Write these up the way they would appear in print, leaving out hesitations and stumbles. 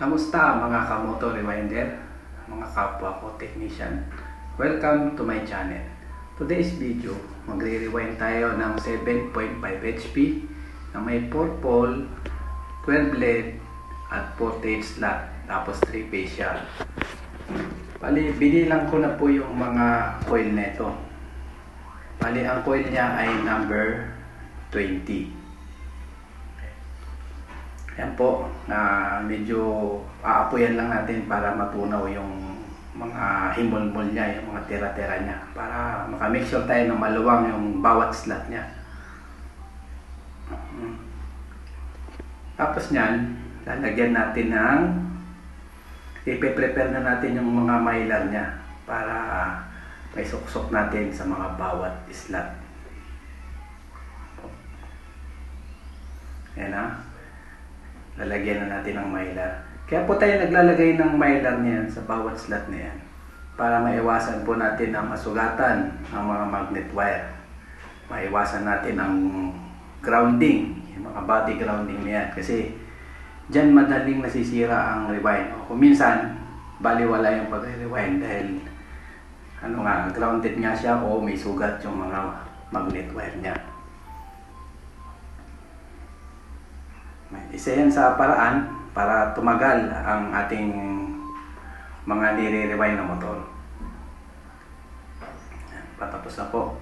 Kamusta mga kamoto rewinder, mga kapwa ko technician? Welcome to my channel. Today's video, magre-rewind tayo ng 7.5 HP na may 4 pole, 12 LED at 48 slot, tapos 3 phase siya. Bali, binilang ko na po yung mga coil neto. Bali, ang coil niya ay number 20. Yan po, medyo aapuyan lang natin para matunaw yung mga himol-mol niya, yung mga tira-tira niya, para makamake sure tayo na maluwang yung bawat slot niya. Tapos niyan, lalagyan natin ng ipe-prepare na natin yung mga mylar niya para may suksok natin sa mga bawat slot. Yan na. Lalagyan na natin ng mylar. Kaya po tayo naglalagay ng mylar niyan sa bawat slot na yan para maiwasan po natin ang masugatan ng mga magnet wire. Maiwasan natin ang grounding, yung mga body grounding na yan. Kasi dyan madaling nasisira ang rewind. Kung minsan, baliwala yung pag-rewind dahil grounded nga siya o may sugat yung mga magnet wire niya. Isa yan sa paraan para tumagal ang ating mga nire-rewind na motor. Patapos na po.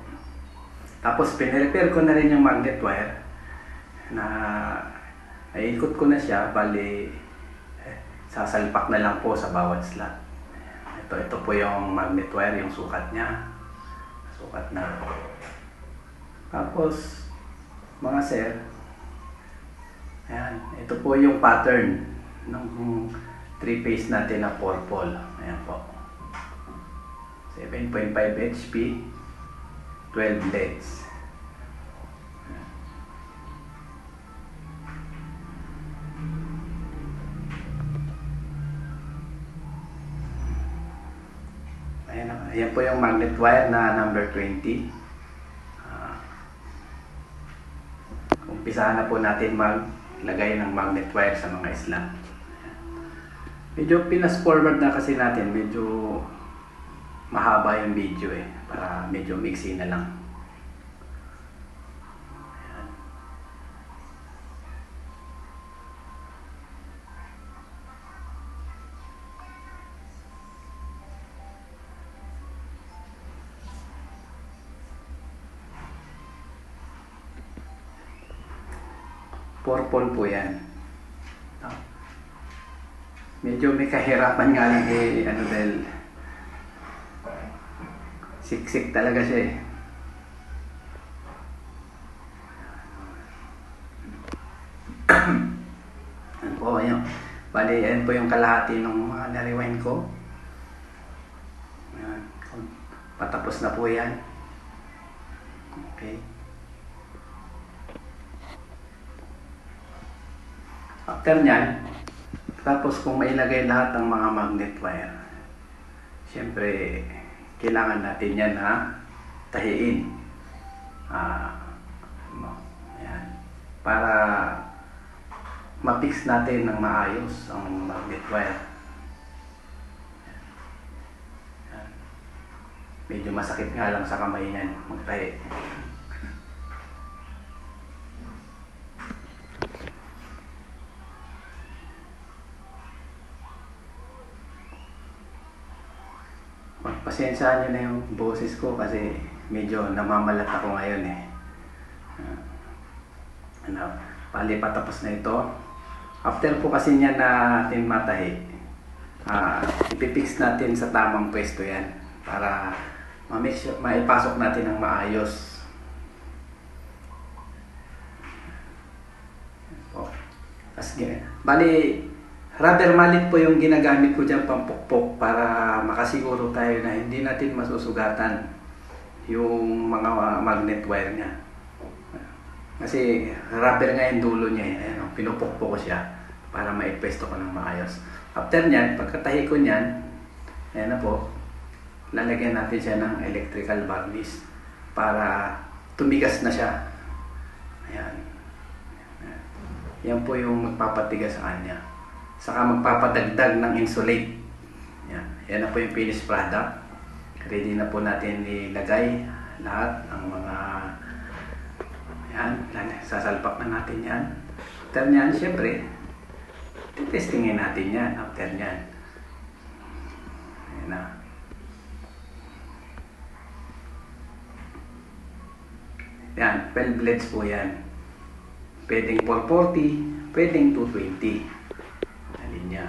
Tapos pinrepair ko na rin yung magnet wire na naikot ko na siya. Bali, sasalpak na lang po sa bawat slot. Ito po yung magnet wire, yung sukat niya. Sukat na. Tapos, mga sir, ayan, ito po yung pattern ng 3-phase natin na 4 pole. Ayan po. 7.5 HP, 12 LEDs. Ayan po yung magnet wire na number 20. Umpisahan na po natin maglagay ng magnet wire sa mga slot. Medyo pinas forward na kasi natin, medyo mahaba yung video para medyo mixi na lang. Purple po yan. Medyo may kahirapan nga lang dahil siksik talaga siya Yan po, yun. Bali, yan po yung kalahati ng mga na-rewind ko. Yan. Patapos na po yan. Okay. After nyan, tapos kung mailagay lahat ng mga magnet wire, syempre, kailangan natin yan tahiin. Ayan. Para ma-fix natin ng maayos ang magnet wire. Ayan. Medyo masakit nga lang sa kamay niyan magtahi. Pasensyahan nyo na yung boses ko kasi medyo namamalat ako ngayon Bali, patapos na ito. After po kasi niya natin matahi, ipipix natin sa tamang pwesto yan para ma-make sure, maipasok natin ng maayos. Bali, rubber mallet po yung ginagamit ko dyan pampukpok para makasiguro tayo na hindi natin masusugatan yung mga magnet wire niya. Kasi rubber nga yung dulo niya. Ayan, pinupukpok ko siya para maipwesto ko ng maayos. After nyan, pagkatahi ko nyan, ayan na po, lalagyan natin siya ng electrical varnish para tumigas na siya. Ayan. Yan po yung magpapatigas sa kanya. Saka magpapadagdag ng insulate. Yan na po yung finished product. Ready na po natin ilagay lahat ang mga yan. Sasalpak na natin yan. After nyan, syempre, testingin natin yan after nyan. Ayan na. Yan, 12 blades po yan. Pwedeng 440, pwedeng 220. Alin niya.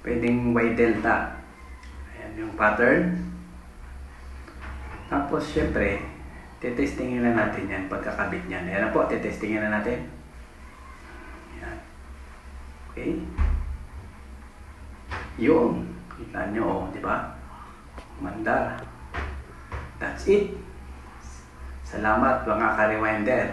Pwedeng Y delta. Ayan yung pattern. Tapos syempre, tetestingin na natin yan pagkakabit niyan. Ayan na po, tetestingin na natin. Ayan. Okay. Yung, kita nyo, di ba? Manda. That's it. Salamat mga ka-rewinder.